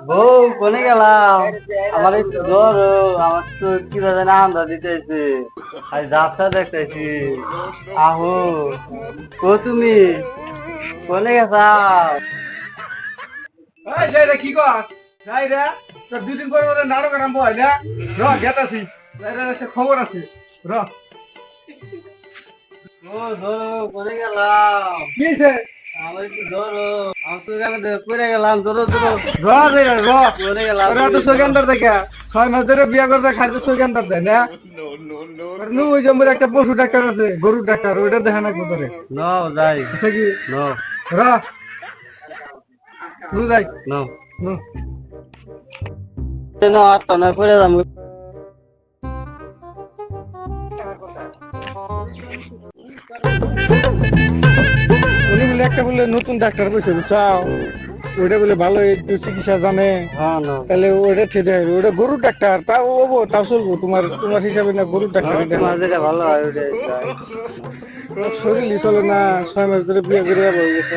বউ কোনে গেলাম? আমার একটু জ্বর, আমার তো কি জানি আন্দা দিতেছে। আজ ডাক্তার দেখতেছি। আহো, ও তুমি কোনে গেছা? এই যাই রে কি কর যাই রে তোর দুদিন পরে পরে নাটক আরম্ভ হয় না র গেতাছি যাই রে সে খবর আছে র ও ধরো কোনে গেলাম? কি হইছে আমার একটু ধরো, আমার সুগানে পড়ে গেলাম। ধরো ধরো, র যাই রে র কোনে গেলাম? ওরা তো সুগন্ধার দেখে 6 মাস ধরে বিয়া করতে খাইতে সুগন্ধার দেয় না নু ওই জম্বুর একটা পশু ডাক্তার আছে গরুর ডাক্তার ওইটা দেখা না কোথারে নাও যাই, আচ্ছা কি নাও র নু যাই নাও। নু নাও আর তো না পড়ে যাবো। উনি বলে একটা বলে নতুন ডাক্তার বসে চাও ওইটা বলে ভালো একটু চিকিৎসা জানে হ্যাঁ নাও। তাহলে ওটা ঠিক আছে ওটা গরুর ডাক্তার তাও হবো তাও চলবো তোমার তোমার হিসাবে না গরুর ডাক্তার এটা তোমার যেটা ভালো হয় ওটাই যাই। তোমার শরীরই চলে না 6 মাস ধরে বিয়ে করে বই গেছে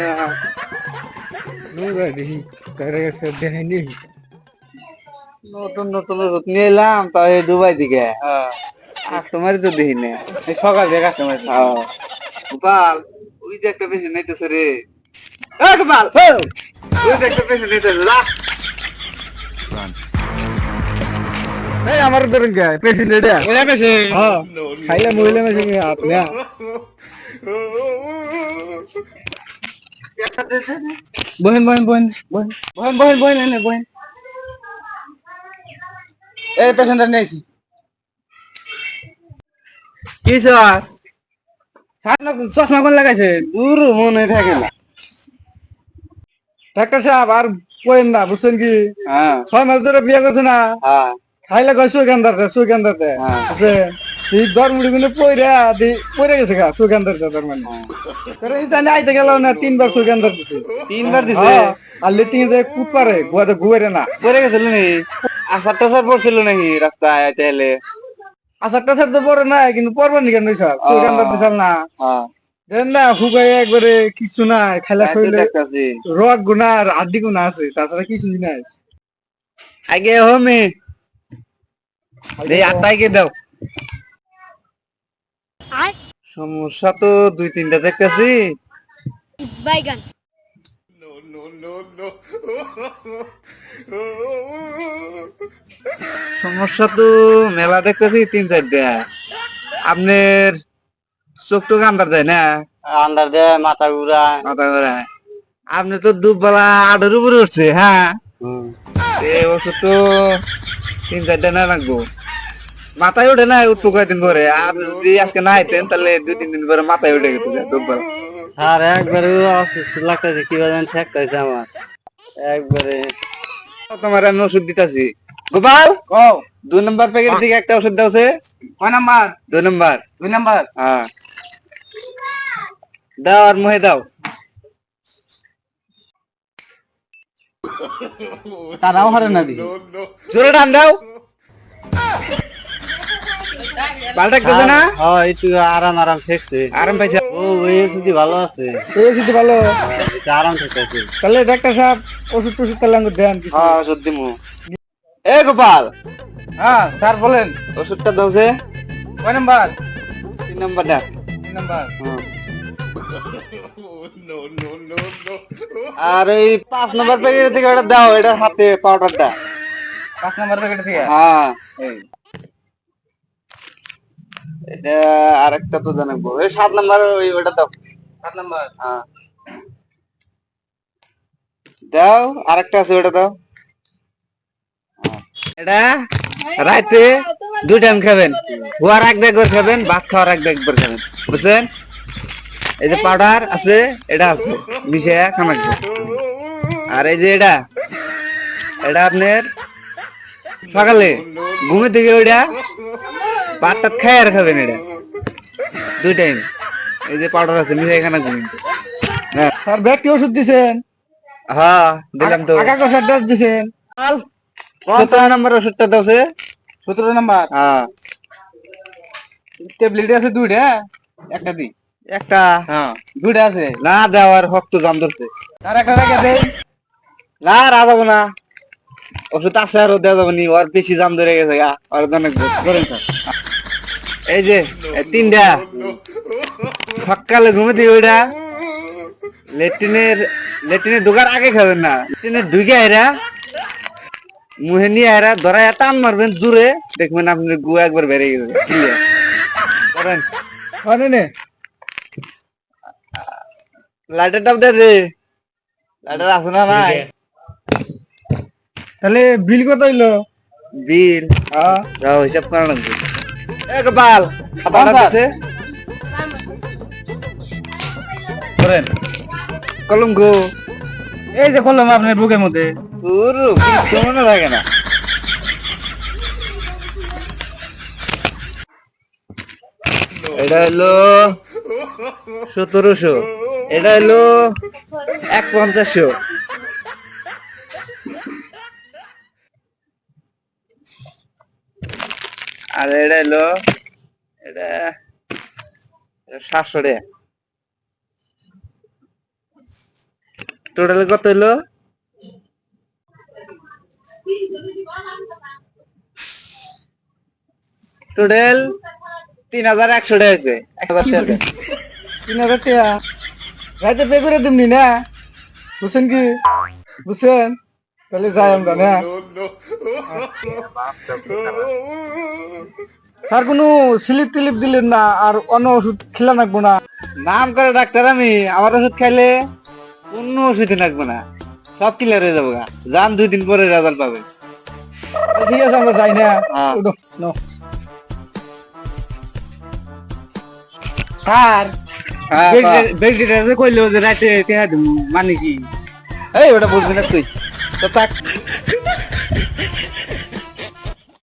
দেখি কারে গেছে দেখাইনি নতুন নতুন ওষুধ নিয়ে এলাম তাও এই দুবাই দিকে। আর তোমার তো দেখি না, এই সকাল দেখার সময়। গোপাল, ওই যে একটা পেশেন্ট নিতেছে রে। গোপাল, ওই যে একটা পেশেন্ট নিতেছে না। এই আমার ধরেন কে পেশেন্ট এটা হ্যাঁ খাইলে মহিলা মেশিন হাত না বহেন বহেন বহেন বহেন বহেন বহেন বহেন এনে বহেন। এই পেশেন্টটা নিয়েছি। কি স্যার? চশমা কোন লাগাইছে? দূর মনে থাকে না। ডাক্তার সাহেব আর কোয়েন না বুঝছেন কি হ্যাঁ 6 মাস ধরে বিয়ে করছে না হ্যাঁ খাইলে কয় সুগন্ধাতে হ্যাঁ। আছে এই গরমুড়ি গুলো পইরা গেছে গা সুগন্ধাতে তার মানে তোর এই জানি আইতে গেল না 3 বার সুগন্ধার দিছে 3 বার দিছে। হ্যাঁ, আর লেটিং যে কুদ পারে গুয়াতে গুয়ারে না পরে গেছিল নাকি? আসার টাসার পড়ছিল নাকি রাস্তায় তাহলে? আসার টাসার তো বড় নাই কিন্তু পরবার নি কেন সব সুগন্ধার দিছাল না হ্যাঁ দেন না হুগাই একবারে কিছু নাই খাইলা তাই তো শরীরে দেখতাছি। রগ গুনা আর হাড্ডি গুনা আছে তাছাড়া কিছুই নাই আগে হোমি এই আটাইকে দাও। আর সমস্যা তো 2-3টা দেখতেছি। বাইগান সমস্যা তো মেলা দেখতেছি 3-4টা। আপনার চোখ টোক আন্দার দেয় না? আন্দার দেয়, মাথা ঘুরায়। মাথা ঘুরায়। আপনি তো দুবেলা 8-এর উপরে উঠছে। হ্যাঁ এই ওষুধ তো 3-4টা না লাগবো। মাথায় ওঠে না উঠবো কয়েকদিন পরে। আপনি যদি আজকে না আইতেন তাহলে 2-3 দিন পরে মাথায় উঠে গেছে দুবেলা। আর একবারে অসুস্থ লাগতেছে, কি বাজান ঠেকতেছে আমার একবারে। তোমার আমি ওষুধ দিতেছি। গোপাল, ও 2 নম্বর প্যাকেট থেকে একটা ওষুধ দাওছে। কয় নাম্বার 2 নম্বর। 2 নাম্বার হ্যাঁ দাও আর মুহে দাও। তারাও হারে না দি জোরে টান দাও। পাল্টা গেছে না? হ্যাঁ একটু আরাম আরাম ঠেকছে। আরাম পাইছে? ও এই ওষুধই ভালো আছে, এই যদি ভালো একটু আরাম ঠেকতেছে। তাহলে ডাক্তার সাহেব ওষুধ টষুধ তাহলে আমাকে দেন কিছু। হ্যাঁ ওষুধ দিমু। এ গোপাল, হ্যাঁ স্যার বলেন ওষুধটা দাওছে। কয় নাম্বার 3 নম্বরটা। 3 নাম্বার হ্যাঁ। আর এই 5 নম্বর প্যাকেট থেকে ওটা দাও, এটা হাতে পাউডারটা। 5 নাম্বার প্যাকেট থেকে হ্যাঁ এই এটা আরেকটা তো জানাবো। এই 7 নম্বর ওই ওটা দাও। 7 নাম্বার হ্যাঁ দাও, আরেকটা আছে ওটা দাও। এটা রাতে 2 টাইম খাবেন। গোয়ার 1 ব্যাগ করে খাবেন, ভাত খাওয়ার 1 ব্যাগ করে খাবেন, বুঝছেন? এই যে পাউডার আছে এটা আছে মিশিয়ে খাবেন। আর এই যে এটা এটা আপনার সকালে ঘুমের থেকে ওইটা ভাতটা খাই আর খাবেন। এটা 2 টাইম এই যে পাউডার আছে মিশিয়ে এখানে ঘুমেন। হ্যাঁ স্যার ব্যাগ কি ওষুধ দিছেন হ্যাঁ দিলাম তো। আগা কষার ডোজ দিছেন 17 নম্বর ওষুধটা দাওছে। 17 নাম্বার হ্যাঁ ট্যাবলেট আছে 2টা একটা দি একটা হ্যাঁ 2টা আছে না দেওয়ার হক তো জাম ধরছে। আর একটা রেখে দেন না রাজাবো না। ওষুধ আছে আরো দেওয়া যাবে নি, ওর বেশি দাম ধরে গেছে গা, ওর অনেক করেন স্যার। এই যে এই তিনটা সকালে ঘুমে দিই ওইটা লেট্রিনে ঢোকার আগে খাবেন না, লেট্রিনে ঢুকে আইরা মুহে নিয়ে আইরা ধরায় টান মারবেন দূরে, দেখবেন আপনি গু একবার বেড়ে গেছে। করেন নে লাইটার টাপ দে রে, লাইটার আছে না নাই? তাহলে বিল কত হইলো? বিল হ্যাঁ যাও হিসাব করা লাগবে। এ গোপাল খাবার আছে করেন কলঙ্ক। এই যে করলাম আপনার বুকের মধ্যে। পুরো কিছু মনে থাকে না। এটা হলো 1700, এটা হলো 1500, আর এটা হলো এটা 700 টাকা। টোটাল কত হলো? টোটাল 3100 টাকা হয়েছে। 1000 টাকা 3000 টাকা রাইতে পে করে দিমনি না, বুঝছেন কি? বুঝছেন? তাহলে যাই আমরা না। স্যার কোনো স্লিপ টিলিপ দিলেন না, আর অন্য ওষুধ খেলা লাগবো না? নাম করে ডাক্তার আমি, আমার ওষুধ খাইলে কোনো ওষুধই লাগবে না, সব ক্লিয়ার হয়ে যাবো গা। যান 2 দিন পরে রেজাল্ট পাবে। ঠিক আছে আমরা যাই না। হ্যাঁ। উঠো, নাও। স্যার বেগিটারে কইলো যে রাতে টেহা দিমু, মানে কি? এই ওটা বুঝবি না তুই, তো থাক।